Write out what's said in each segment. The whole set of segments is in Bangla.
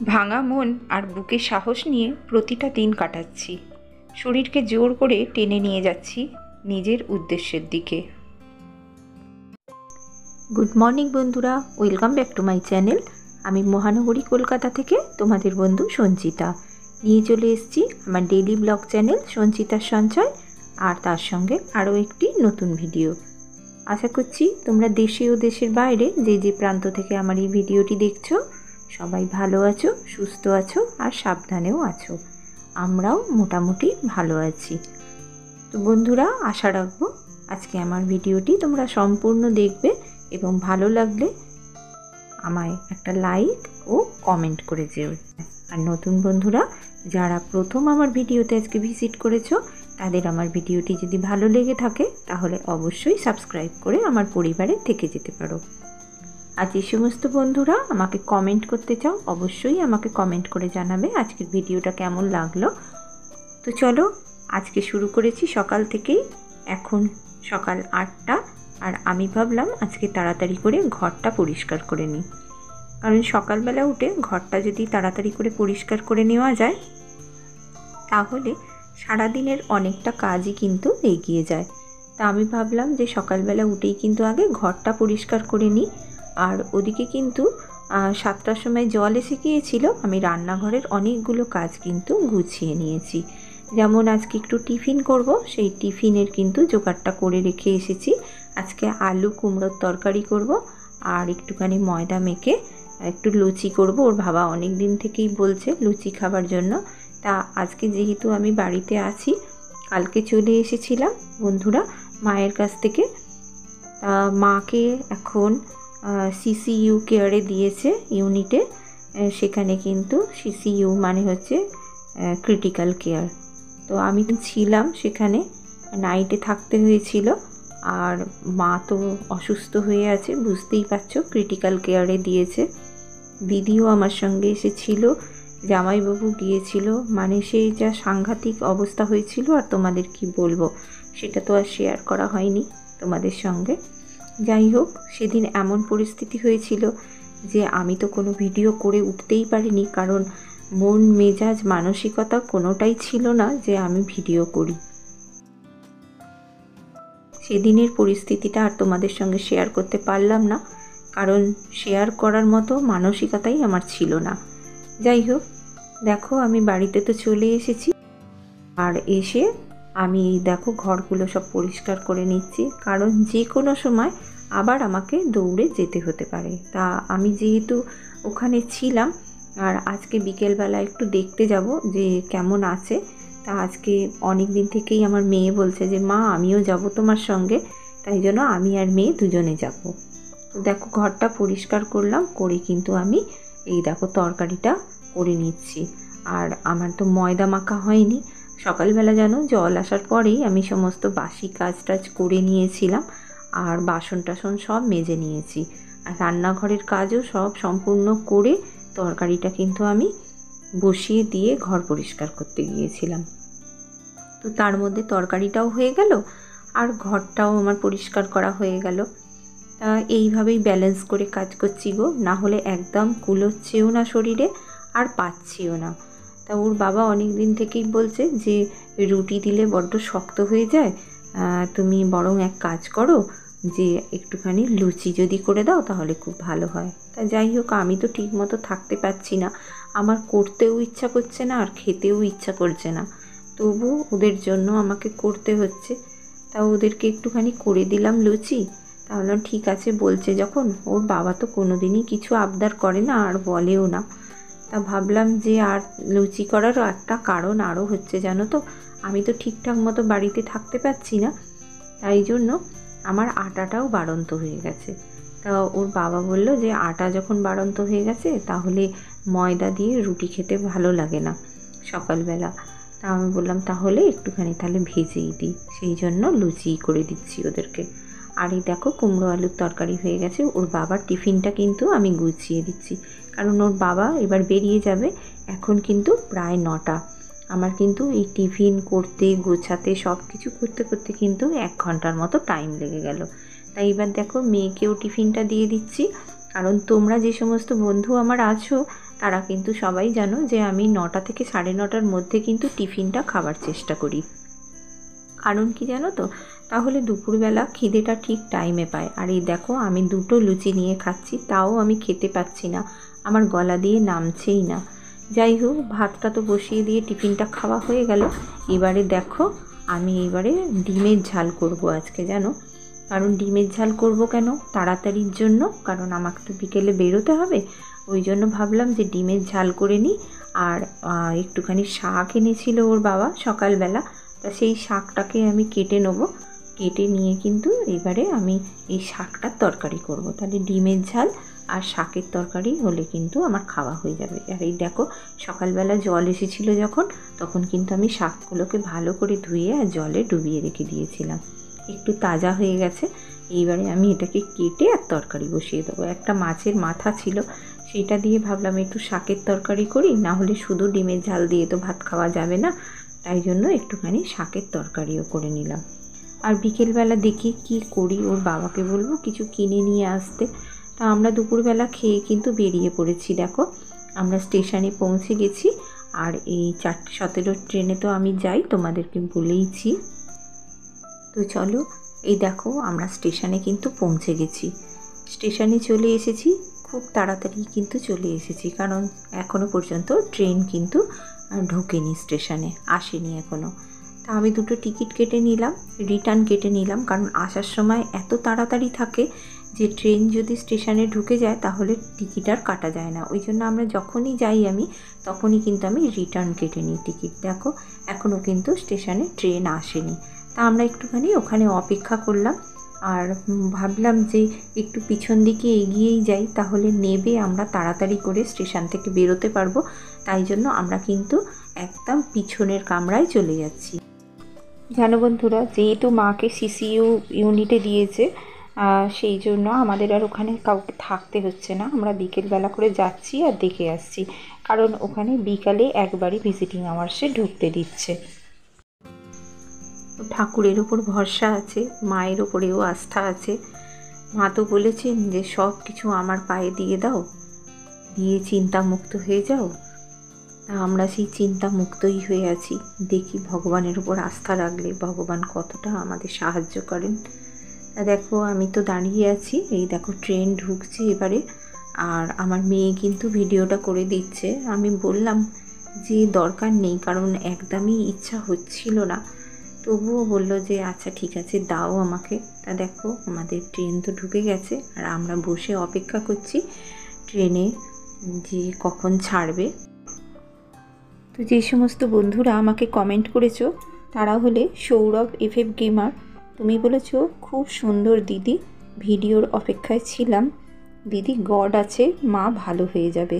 ভাঙা মন আর বুকে সাহস নিয়ে প্রতিটা দিন কাটাচ্ছি। শরীরকে জোর করে টেনে নিয়ে যাচ্ছি নিজের উদ্দেশ্যের দিকে। গুড মর্নিং বন্ধুরা, welcome back to my channel. আমি মহানগরী কলকাতা থেকে তোমাদের বন্ধু সঞ্চিতা নিয়ে চলে এসেছি আমার ডেইলি ব্লগ চ্যানেল সঞ্চিতার সঞ্চয়, আর তার সঙ্গে আরও একটি নতুন ভিডিও। আশা করছি তোমরা দেশে ও দেশের বাইরে যে যে প্রান্ত থেকে আমার এই ভিডিওটি দেখছো সবাই ভালো আছো, সুস্থ আছো আর সাবধানেও আছো। আমরাও মোটামুটি ভালো আছি। তো বন্ধুরা, আশা রাখবো আজকে আমার ভিডিওটি তোমরা সম্পূর্ণ দেখবে এবং ভালো লাগলে আমায় একটা লাইক ও কমেন্ট করে যেও। আর নতুন বন্ধুরা যারা প্রথম আমার ভিডিওতে আজকে ভিজিট করেছো তাদের আমার ভিডিওটি যদি ভালো লেগে থাকে তাহলে অবশ্যই সাবস্ক্রাইব করে আমার পরিবারে থেকে যেতে পারো। আর যে সমস্ত বন্ধুরা আমাকে কমেন্ট করতে চাও অবশ্যই আমাকে কমেন্ট করে জানাবে আজকের ভিডিওটা কেমন লাগলো। তো চলো, আজকে শুরু করেছি সকাল থেকেই। এখন সকাল 8টা, আর আমি ভাবলাম আজকে তাড়াতাড়ি করে ঘরটা পরিষ্কার করে নিই। কারণ সকালবেলা উঠে ঘরটা যদি তাড়াতাড়ি করে পরিষ্কার করে নেওয়া যায় তাহলে সারাদিনের অনেকটা কাজই কিন্তু এগিয়ে যায়। তা আমি ভাবলাম যে সকালবেলা উঠেই কিন্তু আগে ঘরটা পরিষ্কার করে নিই। আর ওদিকে কিন্তু 7টার সময় জল এসে গিয়েছিল। আমি রান্নাঘরের অনেকগুলো কাজ কিন্তু গুছিয়ে নিয়েছি। যেমন আজকে একটু টিফিন করব, সেই টিফিনের কিন্তু জোগাড়টা করে রেখে এসেছি। আজকে আলু কুমড়োর তরকারি করব আর একটুখানি ময়দা মেখে একটু লুচি করব। ওর বাবা অনেক দিন থেকেই বলছে লুচি খাবার জন্য। তা আজকে যেহেতু আমি বাড়িতে আছি, কালকে চলে এসেছিলাম বন্ধুরা মায়ের কাছ থেকে। তা মাকে এখন সিসিইউ কেয়ারে দিয়েছে ইউনিটে। সেখানে কিন্তু সিসিইউ মানে হচ্ছে ক্রিটিক্যাল কেয়ার। তো আমি ছিলাম সেখানে, নাইটে থাকতে হয়েছিল। আর মা তো অসুস্থ হয়ে আছে, বুঝতেই পারছো, ক্রিটিক্যাল কেয়ারে দিয়েছে। দিদিও আমার সঙ্গে এসেছিল, জামাইবাবু গিয়েছিল। মানে সেই যা সাংঘাতিক অবস্থা হয়েছিল আর তোমাদের কি বলবো, সেটা তো আর শেয়ার করা হয়নি তোমাদের সঙ্গে। যাই হোক, সেদিন এমন পরিস্থিতি হয়েছিল যে আমি তো কোনো ভিডিও করে উঠতেই পারিনি, কারণ মন মেজাজ মানসিকতা কোনোটাই ছিল না যে আমি ভিডিও করি। সেদিনের পরিস্থিতিটা আর তোমাদের সঙ্গে শেয়ার করতে পারলাম না, কারণ শেয়ার করার মতো মানসিকতাই আমার ছিল না। যাই হোক, দেখো আমি বাড়িতে তো চলে এসেছি। আর এসে আমি দেখো ঘরগুলো সব পরিষ্কার করে নিচ্ছি, কারণ যে কোনো সময় আবার আমাকে দৌড়ে যেতে হতে পারে। তা আমি যেহেতু ওখানে ছিলাম আর আজকে বিকেলবেলা একটু দেখতে যাব যে কেমন আছে। তা আজকে অনেক দিন থেকেই আমার মেয়ে বলছে যে মা আমিও যাব তোমার সঙ্গে, তাই জন্য আমি আর মেয়ে দুজনে যাব। তো দেখো ঘরটা পরিষ্কার করলাম, করে কিন্তু আমি এই দেখো তরকারিটা করে নিচ্ছি। আর আমার তো ময়দা মাখা হয়নি। সকালবেলা জানো জল আসার পরেই আমি সমস্ত বাসি কাজ টাজ করে নিয়েছিলাম, আর বাসন টাসন সব মেজে নিয়েছি। আর রান্নাঘরের কাজও সব সম্পূর্ণ করে তরকারিটা কিন্তু আমি বসিয়ে দিয়ে ঘর পরিষ্কার করতে গিয়েছিলাম। তো তার মধ্যে তরকারিটাও হয়ে গেল আর ঘরটাও আমার পরিষ্কার করা হয়ে গেল। তা এইভাবেই ব্যালেন্স করে কাজ করছি গো, না হলে একদম কুলোচ্ছেও না শরীরে আর পাচ্ছিও না। তা ওর বাবা অনেক দিন থেকেই বলছে যে রুটি দিলে বড্ড শক্ত হয়ে যায়, তুমি বরং এক কাজ করো যে একটুখানি লুচি যদি করে দাও তাহলে খুব ভালো হয়। তা যাই হোক, আমি তো ঠিক মতো থাকতে পারছি না, আমার করতেও ইচ্ছা করছে না আর খেতেও ইচ্ছা করছে না, তবু ওদের জন্য আমাকে করতে হচ্ছে। তা ওদেরকে একটুখানি করে দিলাম লুচি। তাহলে ঠিক আছে বলছে যখন, ওর বাবা তো কোনো দিনই কিছু আবদার করে না আর বলেও না। তা ভাবলাম যে আর লুচি করারও একটা কারণ আরও হচ্ছে, জানো তো, আমি তো ঠিকঠাক মতো বাড়িতে থাকতে পারছি না, তাই জন্য আমার আটাটাও বাড়ন্ত হয়ে গেছে। তা ওর বাবা বলল যে আটা যখন বাড়ন্ত হয়ে গেছে তাহলে ময়দা দিয়ে রুটি খেতে ভালো লাগে না সকালবেলা। তা আমি বললাম তাহলে একটুখানি তাহলে ভেজেই দিই, সেই জন্য লুচি করে দিচ্ছি ওদেরকে। আর এই দেখো কুমড়ো আলুর তরকারি হয়ে গেছে। ওর বাবার টিফিনটা কিন্তু আমি গুছিয়ে দিচ্ছি, কারণ ওর বাবা এবার বেরিয়ে যাবে। এখন কিন্তু প্রায় 9টা। আমার কিন্তু এই টিফিন করতে গোছাতে সব কিছু করতে করতে কিন্তু 1 ঘন্টার মতো টাইম লেগে গেল। তাই এবার দেখো মেয়েকেও টিফিনটা দিয়ে দিচ্ছি, কারণ তোমরা যে সমস্ত বন্ধু আমার আছো তারা কিন্তু সবাই জানো যে আমি 9টা থেকে 9:30টার মধ্যে কিন্তু টিফিনটা খাবার চেষ্টা করি। কারণ কি জানো তো, তাহলে দুপুরবেলা খিদেটা ঠিক টাইমে পায়। আর এই দেখো আমি 2টো লুচি নিয়ে খাচ্ছি, তাও আমি খেতে পাচ্ছি না, আমার গলা দিয়ে নামছেই না। যাই হোক, ভাতটা তো বসিয়ে দিয়ে টিফিনটা খাওয়া হয়ে গেল। এবারে দেখো আমি এবারে ডিমের ঝাল করব আজকে, জানো। কারণ ডিমের ঝাল করব কেন, তাড়াতাড়ির জন্য, কারণ আমাকে তো বিকেলে বেরোতে হবে। ওই জন্য ভাবলাম যে ডিমের ঝাল করে নিই। আর একটুখানি শাক এনেছিল ওর বাবা সকালবেলা, তা সেই শাকটাকে আমি কেটে নেবো। কেটে নিয়ে কিন্তু এবারে আমি এই শাকটার তরকারি করব। তাহলে ডিমের ঝাল আর শাকের তরকারি হলে কিন্তু আমার খাওয়া হয়ে যাবে। আর এই দেখো সকালবেলা জল এসেছিল যখন, তখন কিন্তু আমি শাকগুলোকে ভালো করে ধুয়ে আর জলে ডুবিয়ে রেখে দিয়েছিলাম, একটু তাজা হয়ে গেছে। এইবারে আমি এটাকে কেটে আর তরকারি বসিয়ে দেবো। একটা মাছের মাথা ছিল, সেটা দিয়ে ভাবলাম একটু শাকের তরকারি করি, না হলে শুধু ডিমের ঝাল দিয়ে তো ভাত খাওয়া যাবে না, তাই জন্য একটুখানি শাকের তরকারিও করে নিলাম। আর বিকেলবেলা দেখি কি করি, ওর বাবাকে বলবো কিছু কিনে নিয়ে আসতে। তা আমরা দুপুরবেলা খেয়ে কিন্তু বেরিয়ে পড়েছি। দেখো আমরা স্টেশনে পৌঁছে গেছি। আর এই 4:17 ট্রেনে তো আমি যাই, তোমাদেরকে বলেইছি। তো চলো, এই দেখো আমরা স্টেশনে কিন্তু পৌঁছে গেছি। স্টেশনে চলে এসেছি, খুব তাড়াতাড়ি কিন্তু চলে এসেছি, কারণ এখনও পর্যন্ত ট্রেন কিন্তু ঢোকেনি, স্টেশনে আসেনি এখনও। তা আমি 2টো টিকিট কেটে নিলাম, রিটার্ন কেটে নিলাম, কারণ আসার সময় এত তাড়াতাড়ি থাকে যে ট্রেন যদি স্টেশনে ঢুকে যায় তাহলে টিকিট আর কাটা যায় না। ওই জন্য আমরা যখনই যাই আমি তখনই কিন্তু আমি রিটার্ন কেটে নিই টিকিট। দেখো এখনও কিন্তু স্টেশনে ট্রেন আসেনি। তা আমরা একটুখানি ওখানে অপেক্ষা করলাম। আর ভাবলাম যে একটু পিছন দিকে এগিয়েই যাই, তাহলে নেবে আমরা তাড়াতাড়ি করে স্টেশন থেকে বেরোতে পারবো। তাই জন্য আমরা কিন্তু একদম পিছনের কামরায় চলে যাচ্ছি। জানো বন্ধুরা, যেহেতু মাকে সিসিইউ ইউনিটে দিয়েছে, সেই জন্য আমাদের আর ওখানে কাউকে থাকতে হচ্ছে না। আমরা বিকেলবেলা করে যাচ্ছি আর দেখে আসছি, কারণ ওখানে বিকালে একবারই ভিজিটিং আওয়ার্সে ঢুকতে দিচ্ছে। ঠাকুরের ওপর ভরসা আছে, মায়ের ওপরেও আস্থা আছে। মা তো বলেছেন যে সব কিছু আমার পায়ে দিয়ে দাও, দিয়ে চিন্তামুক্ত হয়ে যাও। আমরা সেই চিন্তা মুক্তই হয়ে আছি। দেখি ভগবানের উপর আস্থা রাখলে ভগবান কতটা আমাদের সাহায্য করেন। দেখো আমি তো দাঁড়িয়ে আছি, এই দেখো ট্রেন ঢুকছে এবারে। আর আমার মেয়ে কিন্তু ভিডিওটা করে দিচ্ছে। আমি বললাম যে দরকার নেই, কারণ একদমই ইচ্ছা হচ্ছিল না, তবুও বলল যে আচ্ছা ঠিক আছে দাও আমাকে। তা দেখো আমাদের ট্রেন তো ঢুকে গেছে, আর আমরা বসে অপেক্ষা করছি ট্রেনে যে কখন ছাড়বে। তো যে সমস্ত বন্ধুরা আমাকে কমেন্ট করেছো তারা হলে সৌরভ FF গেমার। তুমি বলেছো খুব সুন্দর দিদি, ভিডিওর অপেক্ষায় ছিলাম দিদি, গড আছে, মা ভালো হয়ে যাবে।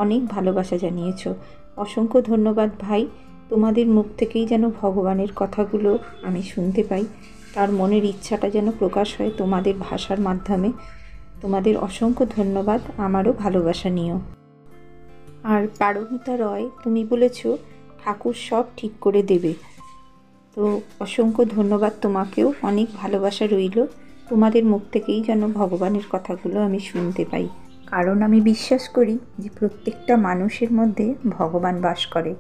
অনেক ভালোবাসা জানিয়েছো, অসংখ্য ধন্যবাদ ভাই। তোমাদের মুখ থেকেই যেন ভগবানের কথাগুলো আমি শুনতে পাই, তার মনের ইচ্ছাটা যেন প্রকাশ হয় তোমাদের ভাষার মাধ্যমে। তোমাদের অসংখ্য ধন্যবাদ, আমারও ভালোবাসা নিও। আর পারমিতা রয়, তুমি বলেছো ঠাকুর সব ঠিক করে দেবে, তো অসংখ্য ধন্যবাদ তোমাকেও, অনেক ভালোবাসা রইল। তোমাদের মুখ থেকেই যেন ভগবানের কথাগুলো আমি শুনতে পাই, কারণ আমি বিশ্বাস করি যে প্রত্যেকটা মানুষের মধ্যে ভগবান বাস করে,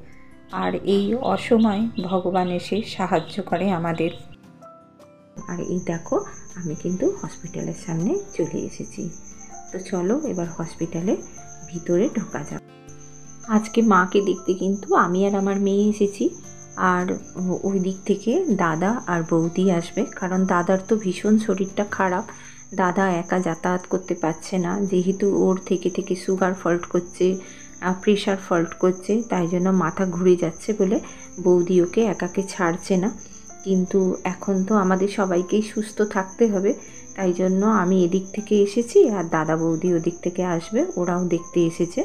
আর এই অসময়ে ভগবান এসে সাহায্য করে আমাদের। আর এই দেখো আমি কিন্তু হসপিটালের সামনে চলে এসেছি। তো চলো এবার হসপিটালে ভিতরে ঢোকা যাক। আজকে মাকে দেখতে কিন্তু আমি আর আমার মেয়ে এসেছি, আর ওই দিক থেকে দাদা আর বৌদি আসবে, কারণ দাদার তো ভীষণ শরীরটা খারাপ। দাদা একা যাতায়াত করতে পারছে না, যেহেতু ওর থেকে থেকে সুগার ফল্ট করছে, প্রেশার ফল্ট করছে, তাই জন্য মাথা ঘুরে যাচ্ছে বলে বৌদি ওকে একাকে ছাড়ছে না। কিন্তু এখন তো আমাদের সবাইকেই সুস্থ থাকতে হবে, তাই জন্য আমি এদিক থেকে এসেছি, আর দাদা বৌদি ওদিক থেকে আসবে, ওরাও দেখতে এসেছে।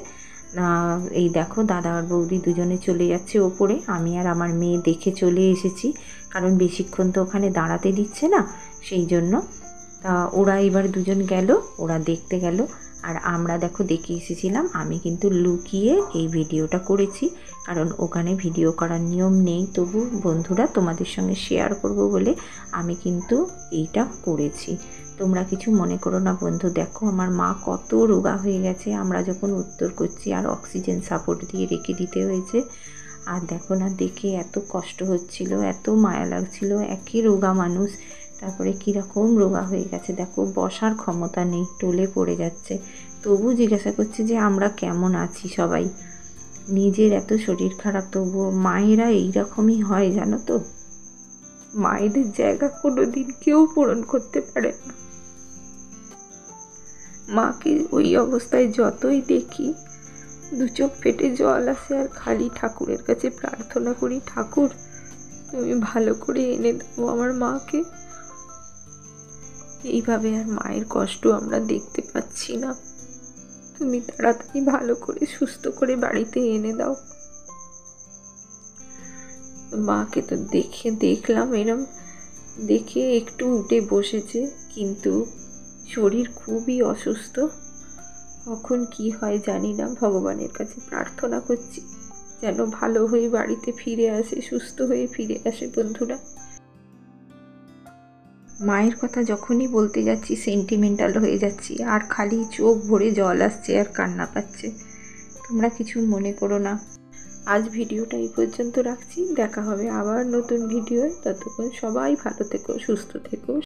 এই দেখো দাদা আর বৌদি দুজনে চলে যাচ্ছে ওপরে, আমি আর আমার মেয়ে দেখে চলে এসেছি, কারণ বেশিক্ষণ তো ওখানে দাঁড়াতে দিচ্ছে না, সেই জন্য। তা ওরা এবার দুজন গেল, ওরা দেখতে গেল, আর আমরা দেখো দেখে এসেছিলাম। আমি কিন্তু লুকিয়ে এই ভিডিওটা করেছি, কারণ ওখানে ভিডিও করার নিয়ম নেই, তবু বন্ধুরা তোমাদের সঙ্গে শেয়ার করব বলে আমি কিন্তু এইটা করেছি। তোমরা কিছু মনে করো না বন্ধু, দেখো আমার মা কত রোগা হয়ে গেছে। আমরা যখন উত্তর করছি আর অক্সিজেন সাপোর্ট দিয়ে রেখে দিতে হয়েছে। আর দেখো না, দেখে এত কষ্ট হচ্ছিল, এত মায়া লাগছিল। একই রোগা মানুষ, তারপরে কীরকম রোগা হয়ে গেছে দেখো, বসার ক্ষমতা নেই, টলে পড়ে যাচ্ছে। তবু জিজ্ঞাসা করছে যে আমরা কেমন আছি সবাই। নিজের এত শরীর খারাপ, তবুও মায়েরা এইরকমই হয় জানো তো। মায়েদের জায়গা কোনো দিন কেউ পূরণ করতে পারে না। মাকে ওই অবস্থায় যতই দেখি দু চোখ ফেটে জল আসে, আর খালি ঠাকুরের কাছে প্রার্থনা করি, ঠাকুর তুমি ভালো করে এনে দেবো আমার মাকে। এইভাবে আর মায়ের কষ্ট আমরা দেখতে পাচ্ছি না। তুমি তাড়াতাড়ি ভালো করে সুস্থ করে বাড়িতে এনে দাও। মাকে তো দেখলাম এরম, দেখে একটু উঠে বসেছে, কিন্তু শরীর খুবই অসুস্থ। কখন কি হয় জানি না, ভগবানের কাছে প্রার্থনা করছি যেন ভালো হয়ে বাড়িতে ফিরে আসে, সুস্থ হয়ে ফিরে আসে বন্ধুরা। মায়ের কথা যখনই বলতে যাচ্ছি সেন্টিমেন্টাল হয়ে যাচ্ছি, আর খালি চোখ ভরে জল আসছে আর কান্না পাচ্ছে। তোমরা কিছু মনে করো না। আজ ভিডিওটা এই পর্যন্ত রাখছি, দেখা হবে আবার নতুন ভিডিওয়। ততক্ষণ সবাই ভালো থেকো, সুস্থ থেকো।